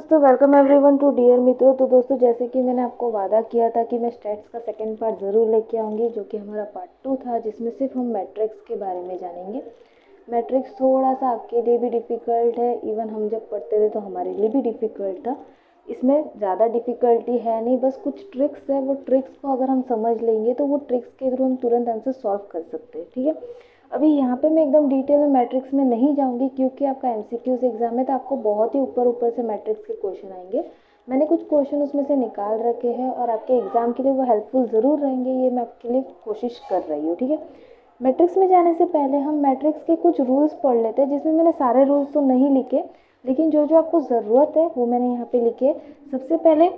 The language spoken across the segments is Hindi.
दोस्तों, वेलकम एवरीवन टू डियर मित्रों। तो दोस्तों, जैसे कि मैंने आपको वादा किया था कि मैं स्टैट्स का सेकंड पार्ट ज़रूर लेके आऊँगी, जो कि हमारा पार्ट 2 था, जिसमें सिर्फ हम मैट्रिक्स के बारे में जानेंगे। मैट्रिक्स थोड़ा सा आपके लिए भी डिफ़िकल्ट है, इवन हम जब पढ़ते थे तो हमारे लिए भी डिफ़िकल्ट था। इसमें ज़्यादा डिफ़िकल्टी है नहीं, बस कुछ ट्रिक्स है। वो ट्रिक्स को अगर हम समझ लेंगे तो वो ट्रिक्स के थ्रू हम तुरंत आंसर सॉल्व कर सकते हैं। ठीक है, अभी यहाँ पे मैं एकदम डिटेल में मैट्रिक्स में नहीं जाऊँगी, क्योंकि आपका एमसीक्यूज़ एग्जाम है तो आपको बहुत ही ऊपर ऊपर से मैट्रिक्स के क्वेश्चन आएंगे। मैंने कुछ क्वेश्चन उसमें से निकाल रखे हैं और आपके एग्जाम के लिए वो हेल्पफुल ज़रूर रहेंगे, ये मैं आपके लिए कोशिश कर रही हूँ। ठीक है, मैट्रिक्स में जाने से पहले हम मैट्रिक्स के कुछ रूल्स पढ़ लेते हैं, जिसमें मैंने सारे रूल्स तो नहीं लिखे, लेकिन जो जो आपको ज़रूरत है वो मैंने यहाँ पे लिखे। सबसे पहले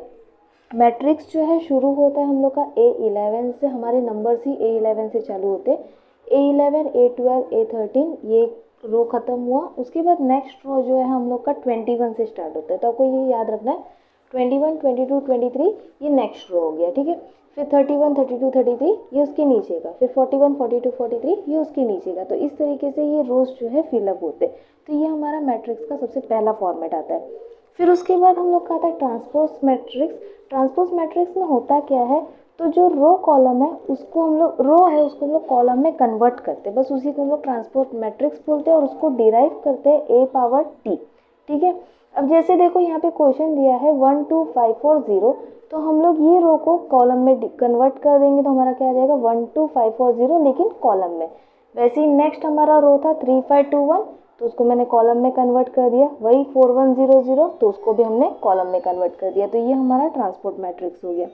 मैट्रिक्स जो है शुरू होता है हम लोग का A11 से। हमारे नंबर्स ही A11 से चालू होते हैं। A11, A12, A13, ये रो ख़त्म हुआ। उसके बाद नेक्स्ट रो जो है हम लोग का 21 से स्टार्ट होता है, तो आपको ये याद रखना है। 21, 22, 23 ये नेक्स्ट रो हो गया। ठीक है, फिर 31, 32, 33 ये उसके नीचे का, फिर 41, 42, 43 ये उसके नीचे का। तो इस तरीके से ये रोज जो है फिलअप होते हैं। तो ये हमारा मैट्रिक्स का सबसे पहला फॉर्मेट आता है। फिर उसके बाद हम लोग का आता है ट्रांसपोज मैट्रिक्स। ट्रांसपोज मैट्रिक्स में होता क्या है, तो जो रो कॉलम है उसको हम लोग उसको हम लोग कॉलम में कन्वर्ट करते हैं, बस उसी को हम लोग ट्रांसपोज मैट्रिक्स बोलते हैं और उसको डिराइव करते हैं A पावर T। ठीक है, अब जैसे देखो यहाँ पे क्वेश्चन दिया है 1 2 5 4 0, तो हम लोग ये रो को कॉलम में कन्वर्ट कर देंगे, तो हमारा क्या आ जाएगा 1 2 5 4 0, लेकिन कॉलम में। वैसे ही नेक्स्ट हमारा रो था 3 5 2 1, तो उसको मैंने कॉलम में कन्वर्ट कर दिया। वही 4 1 0 0, तो उसको भी हमने कॉलम में कन्वर्ट कर दिया। तो ये हमारा ट्रांसपोर्ट मैट्रिक्स हो गया।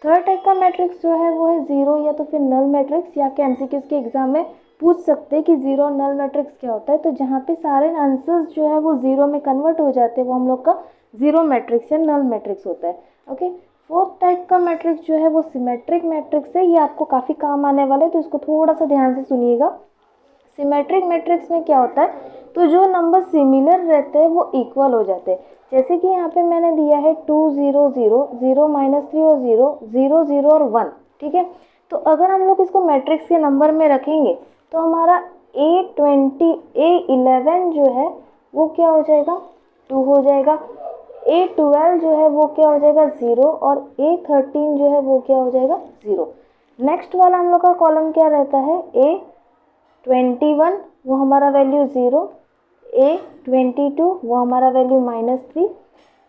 थर्ड टाइप का मैट्रिक्स जो है वो है जीरो या तो फिर नल मैट्रिक्स। या आपके एमसीक्यूज के एग्जाम में पूछ सकते हैं कि जीरो और नल मैट्रिक्स क्या होता है। तो जहाँ पे सारे आंसर्स जो है वो जीरो में कन्वर्ट हो जाते हैं, वो हम लोग का जीरो मैट्रिक्स या नल मैट्रिक्स होता है। ओके, फोर्थ टाइप का मैट्रिक्स जो है वो सिमेट्रिक मैट्रिक्स है। ये आपको काफ़ी काम आने वाला है, तो इसको थोड़ा सा ध्यान से सुनिएगा। सिमेट्रिक मैट्रिक्स में क्या होता है, तो जो नंबर सिमिलर रहते हैं वो इक्वल हो जाते हैं। जैसे कि यहाँ पे मैंने दिया है 2 0 0 0 -3 और 0 0 0 और 1। ठीक है, तो अगर हम लोग इसको मैट्रिक्स के नंबर में रखेंगे तो हमारा A11 जो है वो क्या हो जाएगा 2 हो जाएगा। A12 जो है वो क्या हो जाएगा 0 और A13 जो है वो क्या हो जाएगा 0। नेक्स्ट वाला हम लोग का कॉलम क्या रहता है A21, वो हमारा वैल्यू 0। A22 वो हमारा वैल्यू -3।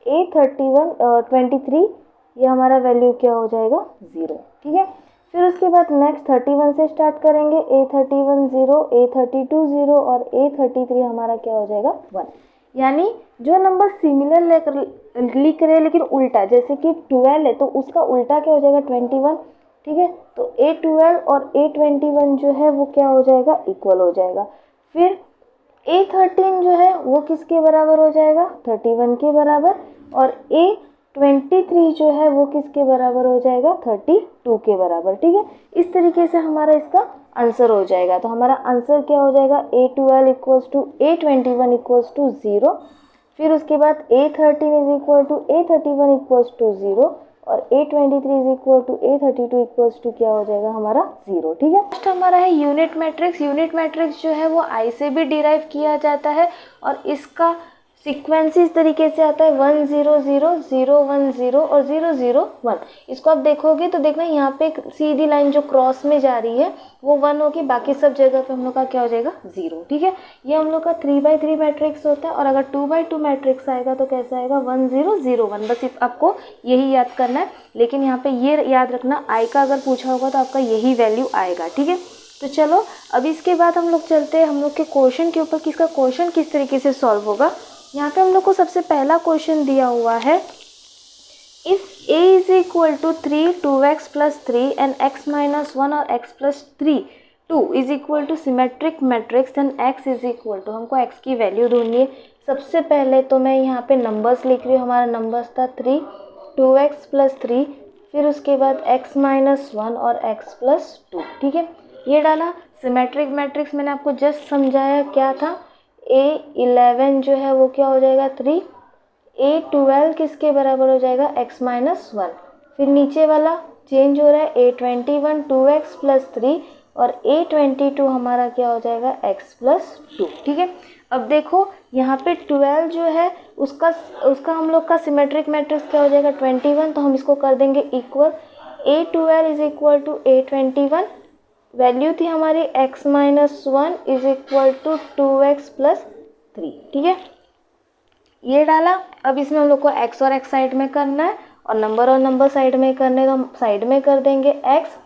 A31 23 ये हमारा वैल्यू क्या हो जाएगा 0। ठीक है, फिर उसके बाद नेक्स्ट 31 से स्टार्ट करेंगे। A31 0, A32 0 और A33 हमारा क्या हो जाएगा 1। यानी जो नंबर सिमिलर लिख रहे हैं लेकिन उल्टा, जैसे कि 12 है तो उसका उल्टा क्या हो जाएगा 21। ठीक है, तो A12 और A21 जो है वो क्या हो जाएगा इक्वल हो जाएगा। फिर A13 जो है वो किसके बराबर हो जाएगा 31 के बराबर, और A23 जो है वो किसके बराबर हो जाएगा 32 के बराबर। ठीक है, इस तरीके से हमारा इसका आंसर हो जाएगा। तो हमारा आंसर क्या हो जाएगा A12 equals to A21 equals to 0। फिर उसके बाद A13 is equal to A31 equals to 0 और A23 is equal to A32 equals to क्या हो जाएगा हमारा 0। ठीक है, नेक्स्ट हमारा है यूनिट मैट्रिक्स। यूनिट मैट्रिक्स जो है वो आई से भी डिराइव किया जाता है और इसका सीक्वेंस इस तरीके से आता है 1 0 0 0 1 0 और 0 0 1। इसको आप देखोगे तो देखना यहाँ पे एक सीधी लाइन जो क्रॉस में जा रही है वो 1 होगी, बाकी सब जगह पे हम लोग का क्या हो जाएगा 0। ठीक है, ये हम लोग का 3/3 मैट्रिक्स होता है। और अगर 2/2 मैट्रिक्स आएगा तो कैसा आएगा 1 0 0 1। बस आपको यही याद करना है, लेकिन यहाँ पे ये याद रखना आई का अगर पूछा होगा तो आपका यही वैल्यू आएगा। ठीक है, तो चलो अब इसके बाद हम लोग चलते हैं हम लोग के क्वेश्चन के ऊपर कि इसका क्वेश्चन किस तरीके से सॉल्व होगा। यहाँ पे हम लोग को सबसे पहला क्वेश्चन दिया हुआ है, if a is equal to 3 2x + 3 and x - 1 और x + 3 2 is equal to symmetric matrix, then x is equal to, हमको x की वैल्यू ढूंढनी है। सबसे पहले तो मैं यहाँ पे नंबर्स लिख रही हूँ। हमारा नंबर्स था 3 2x + 3, फिर उसके बाद x - 1 और x + 2। ठीक है, ये डाला। सिमेट्रिक मैट्रिक्स मैंने आपको जस्ट समझाया क्या था। A11 जो है वो क्या हो जाएगा 3, A12 किसके बराबर हो जाएगा x - 1। फिर नीचे वाला चेंज हो रहा है A21 2x + 3 और A22 हमारा क्या हो जाएगा x + 2। ठीक है, अब देखो यहाँ पे 12 जो है उसका हम लोग का सिमेट्रिक मैट्रिक्स क्या हो जाएगा 21, तो हम इसको कर देंगे equal. A12 is equal to A21, value थी हमारी x minus 1 is equal to 2x plus 3, ठीक है, ये डाला। अब इसमें हम लोग को x और x साइड में करना है और नंबर साइड में करने, तो हम साइड में कर देंगे x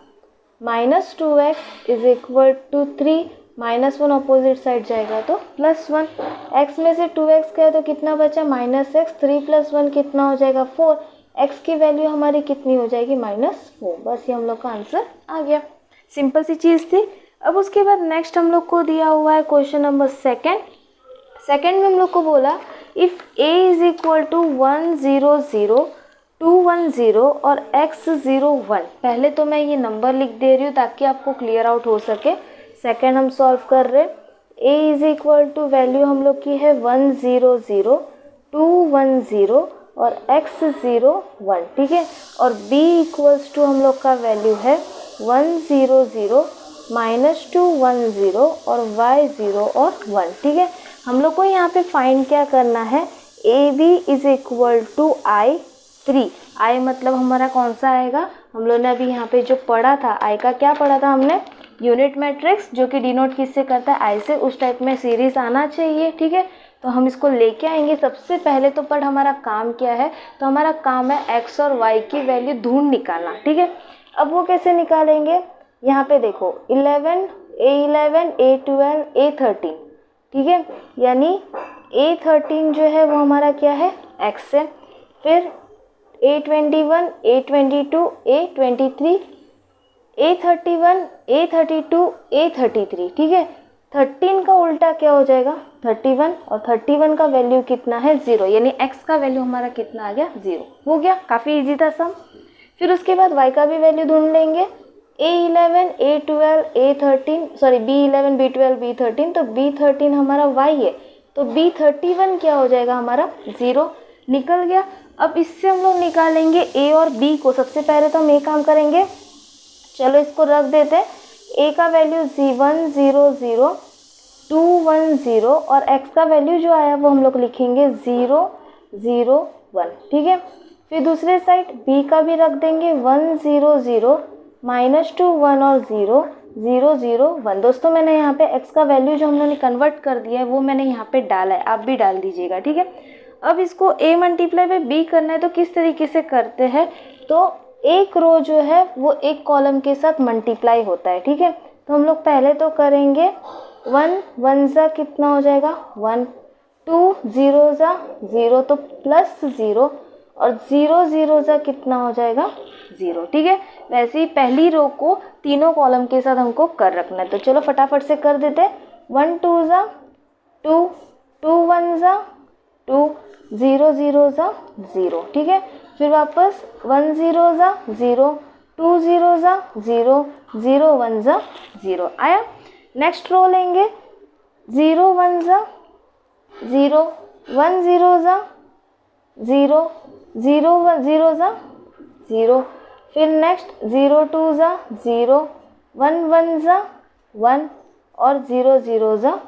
minus 2x is equal to 3, minus 1 opposite side जाएगा तो प्लस 1, x में से 2x गया तो कितना बचा माइनस x, 3 प्लस 1 कितना हो जाएगा 4, x की वैल्यू हमारी कितनी हो जाएगी -4। बस ये हम लोग का आंसर आ गया, सिंपल सी चीज़ थी। अब उसके बाद नेक्स्ट हम लोग को दिया हुआ है क्वेश्चन नंबर सेकेंड में हम लोग को बोला if a is equal to 1 0 0 2 1 0 और x 0 1। पहले तो मैं ये नंबर लिख दे रही हूँ ताकि आपको क्लियर आउट हो सके। सेकेंड हम सॉल्व कर रहे, a is equal to value हम लोग की है 1 0 0 2 1 0 और x 0 1, ठीक है, और b इक्वल्स टू हम लोग का वैल्यू है 1 0 0 माइनस 2 1 0 और y 0 और 1, ठीक है। हम लोग को यहाँ पे फाइंड क्या करना है, A B is equal to I3। I मतलब हमारा कौन सा आएगा, हम लोग ने अभी यहाँ पे जो पढ़ा था I का क्या पढ़ा था हमने, यूनिट मैट्रिक्स, जो कि डिनोट किससे करता है I से, उस टाइप में सीरीज आना चाहिए, ठीक है। तो हम इसको लेके आएंगे। सबसे पहले तो बट हमारा काम क्या है, तो हमारा काम है x और y की वैल्यू ढूंढ निकालना, ठीक है। अब वो कैसे निकालेंगे, यहाँ पे देखो 11 A11 A12 A13, ठीक है, यानी A13 जो है वो हमारा क्या है x है, फिर A21 A22 A23 A31 A32 A33, ठीक है। 13 का उल्टा क्या हो जाएगा 31, और 31 का वैल्यू कितना है 0, यानी x का वैल्यू हमारा कितना आ गया 0, हो गया, काफ़ी इजी था सम। फिर उसके बाद y का भी वैल्यू ढूंढ लेंगे, A11 A12 A13 sorry B11 B12 B13, तो B13 हमारा y है, तो B31 क्या हो जाएगा हमारा 0, निकल गया। अब इससे हम लोग निकालेंगे a और b को। सबसे पहले तो हम ये काम करेंगे, चलो इसको रख देते हैं, a का वैल्यू 1 0 0 2 1 0 और x का वैल्यू जो आया वो हम लोग लिखेंगे 0 0 1, ठीक है। फिर दूसरे साइड b का भी रख देंगे 1 0 0 माइनस 2 1 और 0 0 0 1। दोस्तों मैंने यहाँ पे x का वैल्यू जो हम लोगों ने कन्वर्ट कर दिया है वो मैंने यहाँ पे डाला है, आप भी डाल दीजिएगा, ठीक है। अब इसको a मल्टीप्लाई बाई b करना है, तो किस तरीके से करते हैं, तो एक रो जो है वो एक कॉलम के साथ मल्टीप्लाई होता है, ठीक है। तो हम लोग पहले तो करेंगे 1 1 ज़ा कितना हो जाएगा 1, 2 0 ज़ा 0 तो प्लस 0, और 0 0 ज़ा कितना हो जाएगा 0, ठीक है। वैसे ही पहली रो को तीनों कॉलम के साथ हमको कर रखना है, तो चलो फटाफट से कर देते। 1 2 ज़ा 2 2 1 ज़ा 2 0 0 ज़ा 0, ठीक है। फिर वापस 1 0 ज़ा 0 2 0 ज़ा 0 0 1 ज़ा 0 आया। नेक्स्ट रो लेंगे 0 1 ज़ा 0 1 0 ज़ा 0 0 1 0 ज़ा 0, फिर नेक्स्ट 0 2 ज़ा 0 1 1 ज़ा 1 और 0 0 ज़ा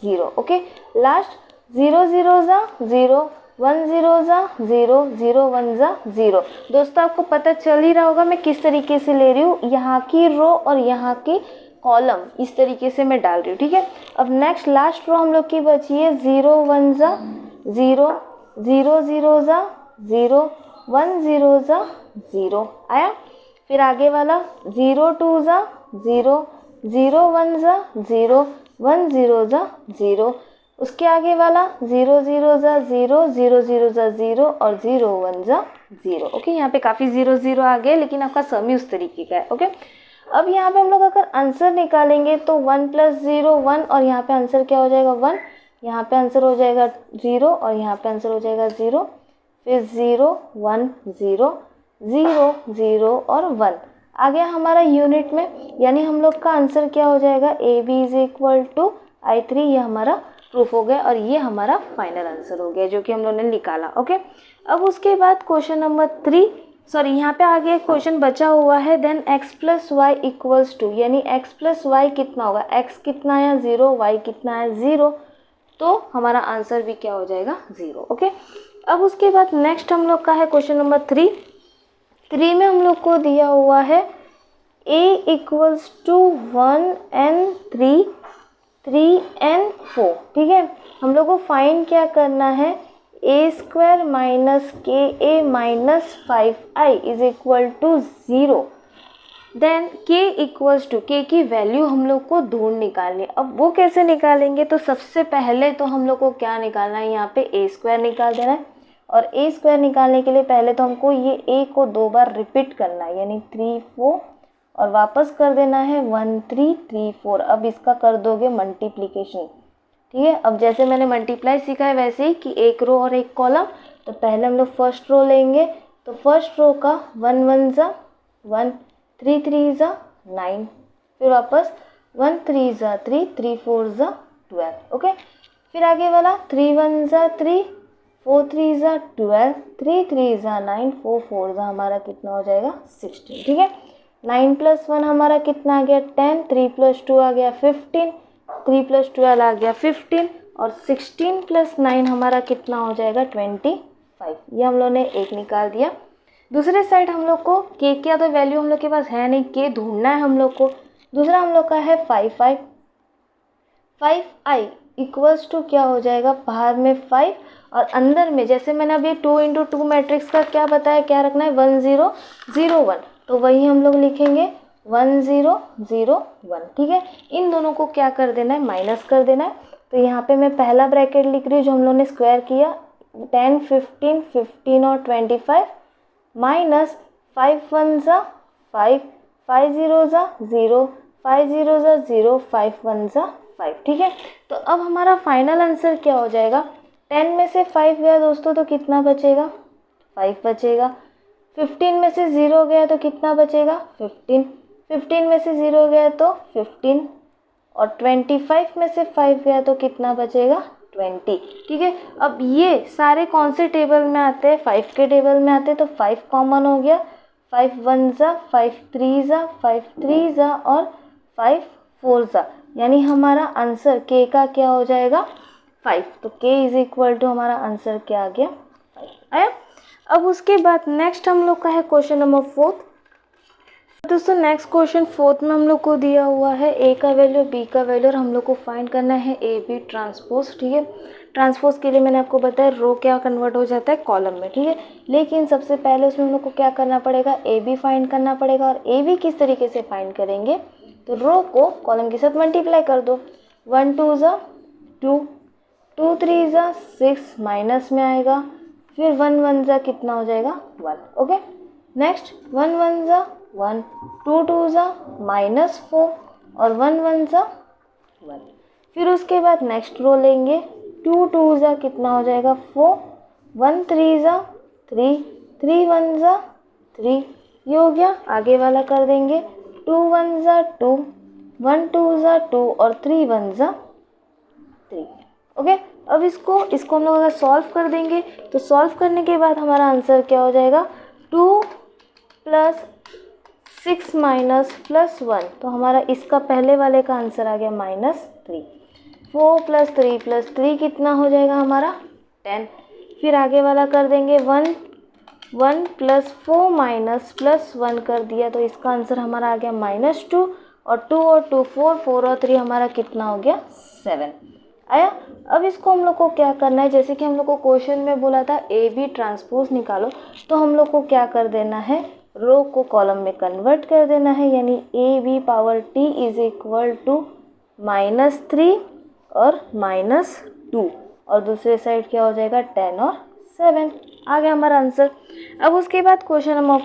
0, ओके। लास्ट 0 0 ज़ा 0 1 0 ज़ा 0 0 1 ज़ा 0। दोस्तों आपको पता चल ही रहा होगा मैं किस तरीके से ले रही हूँ, यहाँ की रो और यहाँ की कॉलम इस तरीके से मैं डाल रही हूँ, ठीक है। अब नेक्स्ट लास्ट रो हम लोग की बची है 0 1 ज़ा 0 0 0 ज़ा 0 1 0 ज़ा 0 आया। फिर आगे वाला 0 2 ज़ा 0 0 1 ज़ा 0 1 0 ज़ा 0, उसके आगे वाला 0 0 ज़ा 0 0 0 ज़ा 0 और 0 1 ज़ा 0, ओके। यहाँ पे काफ़ी 0 0 आ गए, लेकिन आपका सम ही उस तरीके का है, ओके। अब यहाँ पे हम लोग अगर आंसर निकालेंगे तो 1 + 0 1, और यहाँ पे आंसर क्या हो जाएगा 1, यहाँ पे आंसर हो जाएगा 0 और यहाँ पे आंसर हो जाएगा 0, फिर 0 1 0 0 0 और 1 आ गया हमारा यूनिट में, यानी हम लोग का आंसर क्या हो जाएगा AB is equal to I3। ये हमारा प्रूफ हो गया और ये हमारा फाइनल आंसर हो गया जो कि हम लोगों ने निकाला, ओके। अब उसके बाद क्वेश्चन नंबर 3 सॉरी यहाँ पे आगे क्वेश्चन बचा हुआ है, देन x + y = 2, यानी x + y कितना होगा, x कितना आया 0 y कितना है 0, तो हमारा आंसर भी क्या हो जाएगा 0। ओके, अब उसके बाद नेक्स्ट हम लोग का है क्वेश्चन नंबर 3। 3 में हम लोग को दिया हुआ है a equals to 1n3 3n4। ठीक है, हम लोग को फाइंड क्या करना है, a square minus k a minus 5i is equal to 0। Then k equals to, k की वैल्यू हम लोग को ढूंढ निकालनी है। अब वो कैसे निकालेंगे, तो सबसे पहले तो हम लोग को क्या निकालना है, यहाँ पे a स्क्वायर निकाल देना है। और a स्क्वायर निकालने के लिए पहले तो हमको ये a को 2 बार रिपीट करना है, यानी 3 4 और वापस कर देना है 1 3 3 4। अब इसका कर दोगे मल्टीप्लिकेशन। ठीक है, अब जैसे मैंने मल्टीप्लाई सीखा है वैसे ही कि एक रो और एक कॉलम। तो पहले हम लोग फर्स्ट रो लेंगे, तो फर्स्ट रो का 1 1 ज़ा 1 3 3 ज़ा 9, फिर वापस 1 3 ज़ा 3 3 4 ज़ा 12। ओके, फिर आगे वाला 3 1 ज़ा 3 4 3 ज़ा 12 3 3 ज़ा 9 4 4 ज़ा हमारा कितना हो जाएगा 16। ठीक है, 9 + 1 हमारा कितना आ गया 10, 3 + 2 आ गया 15, 3 + 12 आ गया 15 और 16 + 9 हमारा कितना हो जाएगा 25। ये हम लोग ने एक निकाल दिया। दूसरे साइड हम लोग को k की तो वैल्यू हम लोग के पास है नहीं, k ढूंढना है हम लोग को। दूसरा हम लोग का है 5i इक्वल्स टू क्या हो जाएगा, बाहर में 5 और अंदर में जैसे मैंने अभी 2 × 2 मैट्रिक्स का क्या बताया, क्या रखना है 1 0 0 1, तो वही हम लोग लिखेंगे 1 0 0 1। ठीक है, इन दोनों को क्या कर देना है, माइनस कर देना है। तो यहाँ पे मैं पहला ब्रैकेट लिख रही हूँ जो हम लोग ने स्क्वायर किया, 10 15 15 और 25 माइनस 5 1 ज़ा 5 5 0 ज़ा 0 5 0 ज़ा 0 5 1 ज़ा 5। ठीक है, तो अब हमारा फाइनल आंसर क्या हो जाएगा, 10 में से 5 गया दोस्तों तो कितना बचेगा 5 बचेगा। 15 में से 0 गया तो कितना बचेगा 15, 15 में से 0 गया तो 15 और 25 में से 5 गया तो कितना बचेगा 20। ठीक है, अब ये सारे कौन से टेबल में आते हैं, 5 के टेबल में आते हैं, तो 5 कॉमन हो गया, 5 1 ज़ा 5 3 ज़ा 5 3 ज़ा और 5 4 ज़ा, यानी हमारा आंसर k का क्या हो जाएगा 5। तो k इज इक्वल टू हमारा आंसर क्या आ गया 5 आया। अब उसके बाद नेक्स्ट हम लोग का है क्वेश्चन नंबर 4। दोस्तों नेक्स्ट क्वेश्चन 4 में हम लोग को दिया हुआ है a का वैल्यू b का वैल्यू और हम लोग को फाइंड करना है a b ट्रांसपोज। ठीक है, ट्रांसपोज के लिए मैंने आपको बताया रो क्या कन्वर्ट हो जाता है कॉलम में। ठीक है, लेकिन सबसे पहले उसमें हम लोग को क्या करना पड़ेगा, a b फाइंड करना पड़ेगा। और a b किस तरीके से फाइंड करेंगे, तो रो को कॉलम के साथ मल्टीप्लाई कर दो, 1 2 ज़ा 2 2 3 ज़ा 6 माइनस में आएगा, फिर 1 1 ज़ा कितना हो जाएगा 1। ओके, नेक्स्ट 1 1 ज़ा 1 2 2 ज़ा -4 और 1 1 ज़ा 1। फिर उसके बाद नेक्स्ट रो लेंगे, 2 2 ज़ा कितना हो जाएगा 4 1 3 ज़ा 3 3 1 ज़ा 3, ये हो गया। आगे वाला कर देंगे 2 1 ज़ा 2 1 2 ज़ा 2 और 3 1 ज़ा 3। ओके, अब इसको हम लोग अगर सॉल्व कर देंगे तो सॉल्व करने के बाद हमारा आंसर क्या हो जाएगा 2 + 6 माइनस +1, तो हमारा इसका पहले वाले का आंसर आ गया -3। 4 + 3 + 3 कितना हो जाएगा हमारा 10। फिर आगे वाला कर देंगे 1 1 + 4 माइनस +1 कर दिया, तो इसका आंसर हमारा आ गया -2 और 2 और 2 4 4 और 3 हमारा कितना हो गया 7 आया। अब इसको हम लोग को क्या करना है, जैसे कि हम लोग को क्वेश्चन में बोला था ए बी ट्रांसपोज निकालो, तो हम लोग को क्या कर देना है, रो को कॉलम में कन्वर्ट कर देना है, यानी A B power T is equal to -3 और -2 और दूसरे साइड क्या हो जाएगा 10 और 7 आ गया हमारा आंसर। अब उसके बाद क्वेश्चन नंबर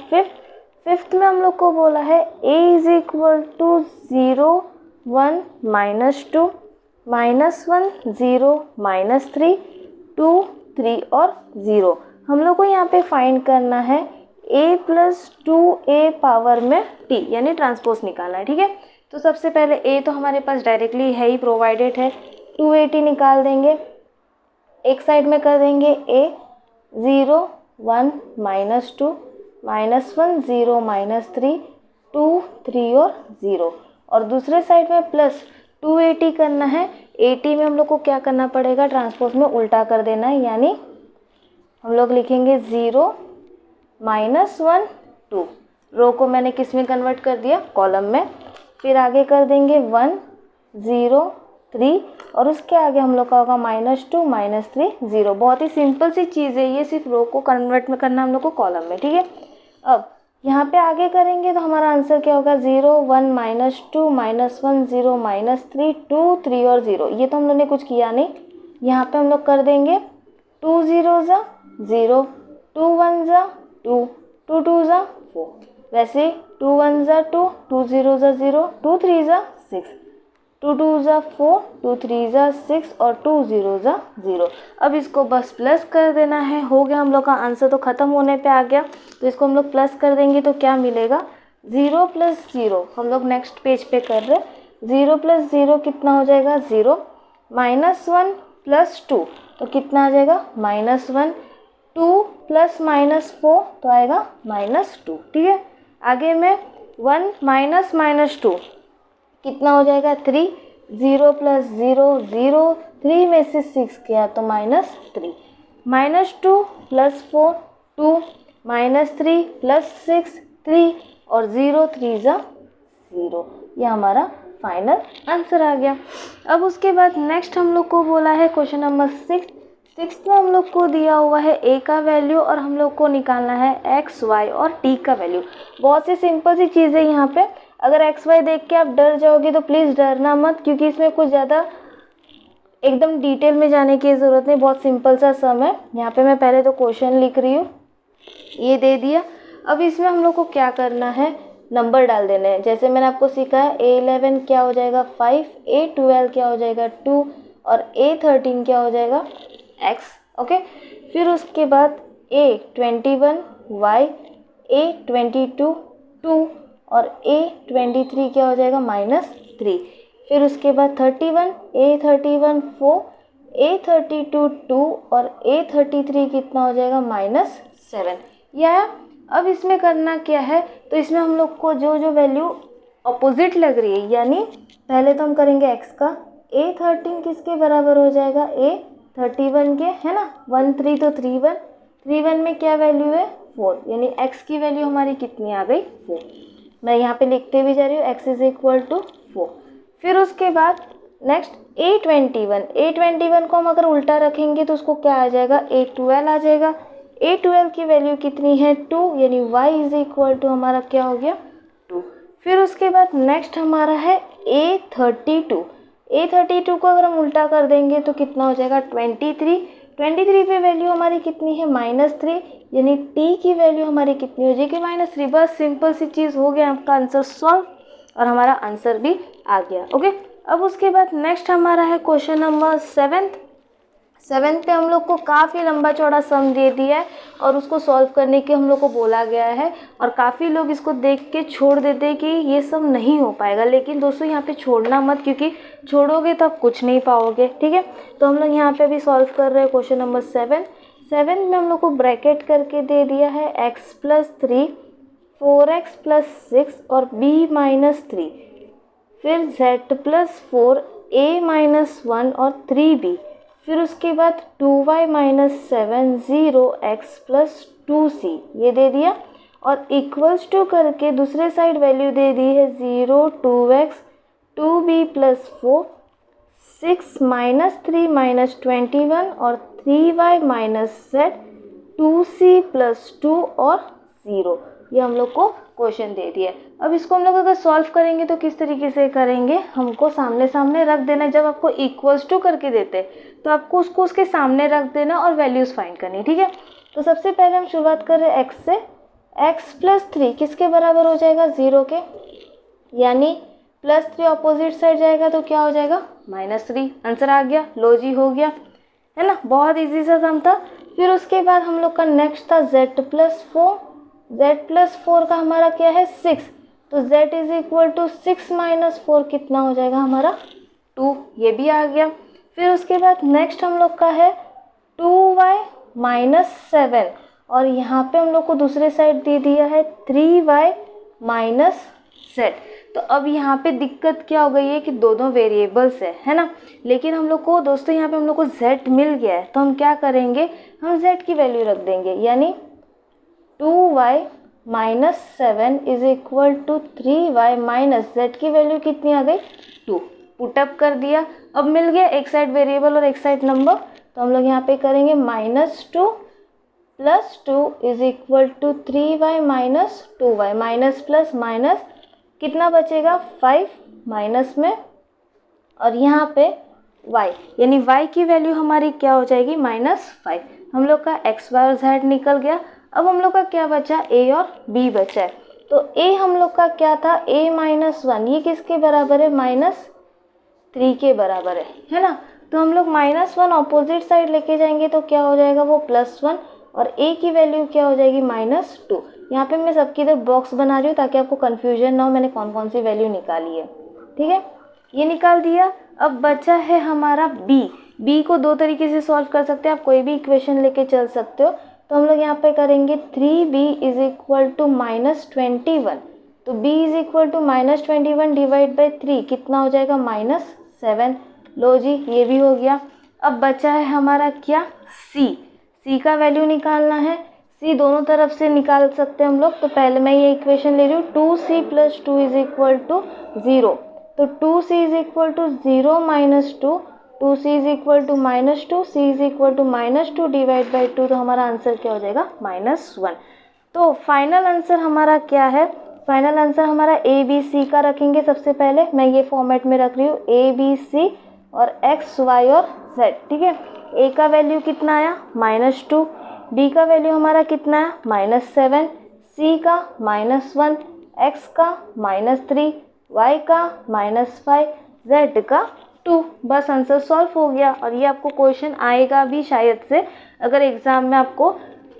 5 में हम लोग को बोला है a इज इक्वल टू 0 1 -2 -1 0 -3 2 3 और 0। हम लोग को यहाँ पे फाइंड करना है a + 2a पावर में t, यानी ट्रांसपोज निकालना है। ठीक है, तो सबसे पहले a तो हमारे पास डायरेक्टली है ही, प्रोवाइडेड है, 2at निकाल देंगे, एक साइड में कर देंगे a 0 1 -2 -1 0 -3 2 3 और 0 और दूसरे साइड में प्लस, 280 करना है, 80 में हम लोग को क्या करना पड़ेगा, ट्रांसपोज में उल्टा कर देना है, यानी हम लोग लिखेंगे 0 -1 2। रो को मैंने किस में कन्वर्ट कर दिया, कॉलम में। फिर आगे कर देंगे 1 0 3 और उसके आगे हम लोग का होगा -2 -3 0। बहुत ही सिंपल सी चीज़ है ये, सिर्फ रो को कन्वर्ट में करना हम लोग को कॉलम में, ठीक है। अब यहाँ पे आगे करेंगे तो हमारा आंसर क्या होगा, 0 1 -2 -1 0 -3 2 3 और 0। ये तो हम लोग ने कुछ किया नहीं, यहाँ पे हम लोग कर देंगे 2 0 ज़ा 0 2 1 ज़ा 2 2 2 ज़ा 4। वैसे 2 1 ज़ा 2 2 0 ज़ा 0 2 3 ज़ा 6 2 2 ज़ा 4 2 3 ज़ा 6 और 2 0 ज़ा 0। अब इसको बस प्लस कर देना है, हो गया हम लोग का आंसर। तो ख़त्म होने पे आ गया, तो इसको हम लोग प्लस कर देंगे तो क्या मिलेगा, 0 + 0। हम लोग नेक्स्ट पेज पे कर रहे हैं। 0 + 0 कितना हो जाएगा, 0 -1 + 2 तो कितना आ जाएगा, -1 2 + -4 तो आएगा -2, ठीक है। आगे में 1 - -2 कितना हो जाएगा, 3 0 + 0 0 3 में से 6 गया तो -3 -2 + 4 2 -3 + 6 3 और 0 3 ज़ा 0। ये हमारा फाइनल आंसर आ गया। अब उसके बाद नेक्स्ट हम लोग को बोला है क्वेश्चन नंबर 6 में हम लोग को दिया हुआ है a का वैल्यू और हम लोग को निकालना है x y और t का वैल्यू। बहुत सी सिंपल सी चीज़ है यहाँ पे। अगर x y देख के आप डर जाओगे तो प्लीज़ डरना मत, क्योंकि इसमें कुछ ज़्यादा एकदम डिटेल में जाने की ज़रूरत नहीं, बहुत सिंपल सा सम है। यहाँ पे मैं पहले तो क्वेश्चन लिख रही हूँ, ये दे दिया। अब इसमें हम लोग को क्या करना है, नंबर डाल देने हैं। जैसे मैंने आपको सीखा है A11 क्या हो जाएगा 5, A12 क्या हो जाएगा 2 और A13 क्या हो जाएगा x, ओके। फिर उसके बाद A21 y, A22 2 और A23 क्या हो जाएगा -3। फिर उसके बाद 31 A31 4 A32 2 और A33 कितना हो जाएगा -7। या अब इसमें करना क्या है, तो इसमें हम लोग को जो जो वैल्यू अपोजिट लग रही है, यानी पहले तो हम करेंगे x का। A13 किसके बराबर हो जाएगा, A31 के, है ना। 1 3 तो 3 1 3 1 में क्या वैल्यू है 4, यानी x की वैल्यू हमारी कितनी आ गई 4। मैं यहाँ पे लिखते भी जा रही हूँ x = 4। फिर उसके बाद नेक्स्ट A21 को हम अगर उल्टा रखेंगे तो उसको क्या आ जाएगा, A12 आ जाएगा। A12 की वैल्यू कितनी है 2, यानी y = हमारा क्या हो गया 2। फिर उसके बाद नेक्स्ट हमारा है A32 को अगर हम उल्टा कर देंगे तो कितना हो जाएगा 23 पे वैल्यू हमारी कितनी है -3, यानी t की वैल्यू हमारी कितनी हो जाएगी -3। बस सिंपल सी चीज़, हो गया आपका आंसर सॉल्व और हमारा आंसर भी आ गया, ओके। अब उसके बाद नेक्स्ट हमारा है क्वेश्चन नंबर 7 पे हम लोग को काफ़ी लंबा चौड़ा सम दे दिया है और उसको सॉल्व करने के हम लोग को बोला गया है। और काफ़ी लोग इसको देख के छोड़ देते हैं कि ये सम नहीं हो पाएगा, लेकिन दोस्तों यहाँ पे छोड़ना मत, क्योंकि छोड़ोगे तो आप कुछ नहीं पाओगे, ठीक है। तो हम लोग यहाँ पे भी सॉल्व कर रहे हैं क्वेश्चन नंबर 7 में हम लोग को ब्रैकेट करके दे दिया है x + 3 4x + 6 और b - 3, फिर z + 4 a - 1 और 3b, फिर उसके बाद 2y - 7 0x + 2c ये दे दिया। और इक्वल्स टू करके दूसरे साइड वैल्यू दे दी है 0 2x 2b + 4 6 - 3 - 21 और 3y - z 2c + 2 और 0। ये हम लोग को क्वेश्चन दे दिया। अब इसको हम लोग अगर सॉल्व करेंगे तो किस तरीके से करेंगे, हमको सामने सामने रख देना। जब आपको इक्वल्स टू करके देते तो आपको उसको उसके सामने रख देना और वैल्यूज़ फाइंड करनी, ठीक है। तो सबसे पहले हम शुरुआत कर रहे हैं x से। x + 3 किसके बराबर हो जाएगा 0 के, यानी +3 अपोजिट साइड जाएगा तो क्या हो जाएगा -3। आंसर आ गया, लो जी हो गया, है ना। बहुत इजी सा सम था। फिर उसके बाद हम लोग का नेक्स्ट था z + 4 का हमारा क्या है 6, तो z = 6 - 4 कितना हो जाएगा हमारा 2, ये भी आ गया। फिर उसके बाद नेक्स्ट हम लोग का है 2y - 7 और यहाँ पे हम लोग को दूसरे साइड दे दिया है 3y - z। तो अब यहाँ पे दिक्कत क्या हो गई है कि दो दो वेरिएबल्स है ना, लेकिन हम लोग को दोस्तों यहाँ पे हम लोग को z मिल गया है, तो हम क्या करेंगे, हम z की वैल्यू रख देंगे, यानी 2y minus 7 is equal to 3y minus z की वैल्यू कितनी आ गई 2, पुटअप कर दिया। अब मिल गया एक साइड वेरिएबल और एक साइड नंबर, तो हम लोग यहाँ पे करेंगे -2 plus 2 is equal to 3y minus 2y, minus plus minus कितना बचेगा 5 माइनस में, और यहाँ पे y, यानी y की वैल्यू हमारी क्या हो जाएगी -5। हम लोग का x, y और z निकल गया। अब हम लोग का क्या बचा, a और b बचा है। तो a हम लोग का क्या था, a माइनस 1, ये किसके बराबर है, -3 के बराबर है ना। तो हम लोग -1 ऑपोजिट साइड लेके जाएंगे तो क्या हो जाएगा वो +1, और a की वैल्यू क्या हो जाएगी -2। यहाँ पे मैं सबकी इधर बॉक्स बना रही हूँ ताकि आपको कन्फ्यूजन ना हो मैंने कौन कौन सी वैल्यू निकाली है, ठीक है, ये निकाल दिया। अब बचा है हमारा b को दो तरीके से सॉल्व कर सकते हैं, आप कोई भी इक्वेशन लेके चल सकते हो। तो हम लोग यहाँ पे करेंगे 3b इज इक्वल टू -21, तो b is equal to -21 divide by 3 कितना हो जाएगा -7। लो जी, ये भी हो गया। अब बचा है हमारा क्या, c का वैल्यू निकालना है। c दोनों तरफ से निकाल सकते हैं हम लोग, तो पहले मैं ये इक्वेशन ले रही हूँ, 2c plus 2 is equal to 0, तो 2c is equal to 0 minus 2, 2c is equal to -2, c is equal to -2 divide by 2, तो हमारा आंसर क्या हो जाएगा -1। तो फाइनल आंसर हमारा क्या है, फाइनल आंसर हमारा a b c का रखेंगे। सबसे पहले मैं ये फॉर्मेट में रख रही हूँ a b c और x y और z, ठीक है। a का वैल्यू कितना आया -2, b का वैल्यू हमारा कितना है -7, c का -1, x का -3, y का -5, z का 2। बस आंसर सॉल्व हो गया। और ये आपको क्वेश्चन आएगा भी शायद से, अगर एग्जाम में आपको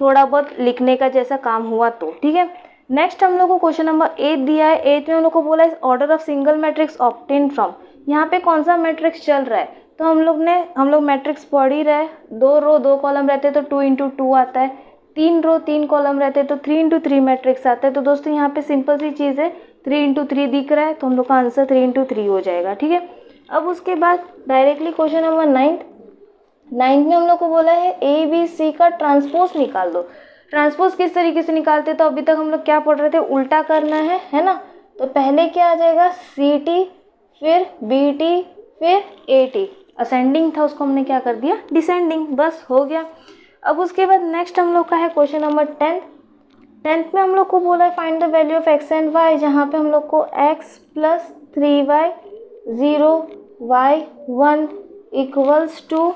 थोड़ा बहुत लिखने का जैसा काम हुआ तो, ठीक है। नेक्स्ट हम लोग को क्वेश्चन नंबर 8 दिया है। 8 में हम लोग को बोला है order of single matrix obtain from, यहाँ पे कौन सा मैट्रिक्स चल रहा है, तो हम लोग मैट्रिक्स पढ़ ही रहे, 2 रो 2 कॉलम रहते तो 2 × 2 आता है, 3 रो 3 कॉलम रहते तो 3 × 3 मैट्रिक्स आता है। तो दोस्तों यहाँ पे सिंपल सी चीज़ है, 3 × 3 दिख रहा है तो हम लोग का आंसर 3 × 3 हो जाएगा, ठीक है। अब उसके बाद डायरेक्टली क्वेश्चन नंबर 9 में हम लोग को बोला है ए बी सी का ट्रांसपोज निकाल दो। ट्रांसपोज किस तरीके से निकालते, तो अभी तक हम लोग क्या पढ़ रहे थे, उल्टा करना है ना। तो पहले क्या आ जाएगा सी टी, फिर बी टी, फिर ए टी, असेंडिंग था उसको हमने क्या कर दिया डिसेंडिंग, बस हो गया। अब उसके बाद नेक्स्ट हम लोग का है क्वेश्चन नंबर 10 में हम लोग को बोला है find the value of x and y, जहाँ पे हम लोग को x plus 3y 0 y 1 equals to,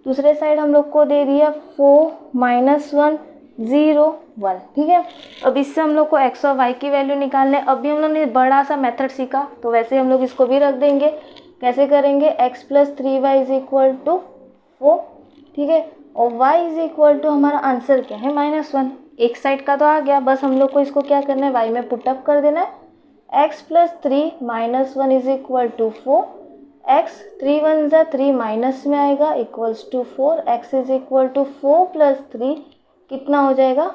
दूसरे साइड हम लोग को दे दिया 4 माइनस 1 0 1, ठीक है। अब इससे हम लोग को x और y की वैल्यू निकालने, अभी हम लोग ने बड़ा सा मेथड सीखा तो वैसे हम लोग इसको भी रख देंगे। कैसे करेंगे, x plus 3y is equal to 4, ठीक है, और y इज इक्वल टू हमारा आंसर क्या है -1, एक साइड का तो आ गया, बस हम लोग को इसको क्या करना है y में पुटअप कर देना है। x plus 3 minus 1 is equal to 4, x 3 1 ज़ा 3 माइनस में आएगा equals to 4, x is equal to 4 plus 3 कितना हो जाएगा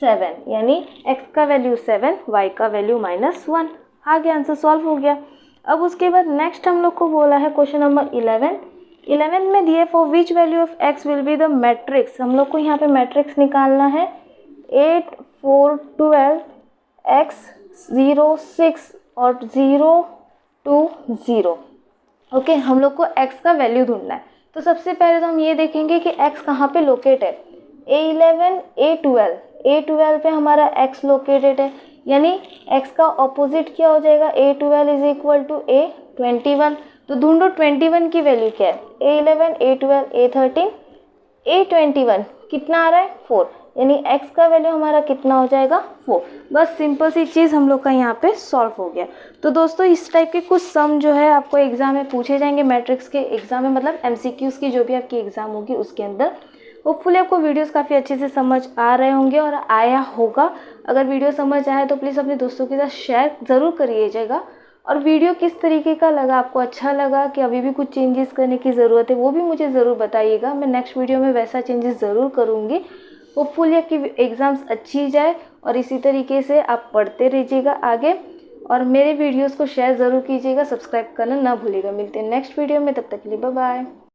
7, यानी x का वैल्यू 7, y का वैल्यू -1, आ गया, आंसर सॉल्व हो गया। अब उसके बाद नेक्स्ट हम लोग को बोला है क्वेश्चन नंबर 11 में दिए for which value of x will be the matrix, हम लोग को यहाँ पे मैट्रिक्स निकालना है 8 4 12 x 0 6 और 0 2 0, ओके। हम लोग को x का वैल्यू ढूंढना है, तो सबसे पहले तो हम ये देखेंगे कि x कहाँ पे लोकेट है, A11 A12 पे हमारा x लोकेटेड है, यानी x का ऑपोजिट क्या हो जाएगा, A12 is equal to A21, तो ढूंढो 21 की वैल्यू क्या है, A11 A12 A13 A21 कितना आ रहा है 4, यानी x का वैल्यू हमारा कितना हो जाएगा 4। बस सिंपल सी चीज़ हम लोग का यहाँ पे सॉल्व हो गया। तो दोस्तों इस टाइप के कुछ सम जो है आपको एग्जाम में पूछे जाएंगे, मैट्रिक्स के एग्जाम में, मतलब MCQs की जो भी आपकी एग्जाम होगी उसके अंदर। होपफुली आपको वीडियोस काफ़ी अच्छे से समझ आ रहे होंगे और आया होगा। अगर वीडियो समझ आए तो प्लीज़ अपने दोस्तों के साथ शेयर ज़रूर करिएगा। और वीडियो किस तरीके का लगा, आपको अच्छा लगा कि अभी भी कुछ चेंजेस करने की ज़रूरत है, वो भी मुझे ज़रूर बताइएगा। मैं नेक्स्ट वीडियो में वैसा चेंजेस ज़रूर करूँगी। होपफुली आपकी एग्ज़ाम्स अच्छी जाए और इसी तरीके से आप पढ़ते रहिएगा आगे। और मेरे वीडियोस को शेयर ज़रूर कीजिएगा, सब्सक्राइब करना ना भूलिएगा। मिलते हैं नेक्स्ट वीडियो में, तब तक के लिए बाय बाय।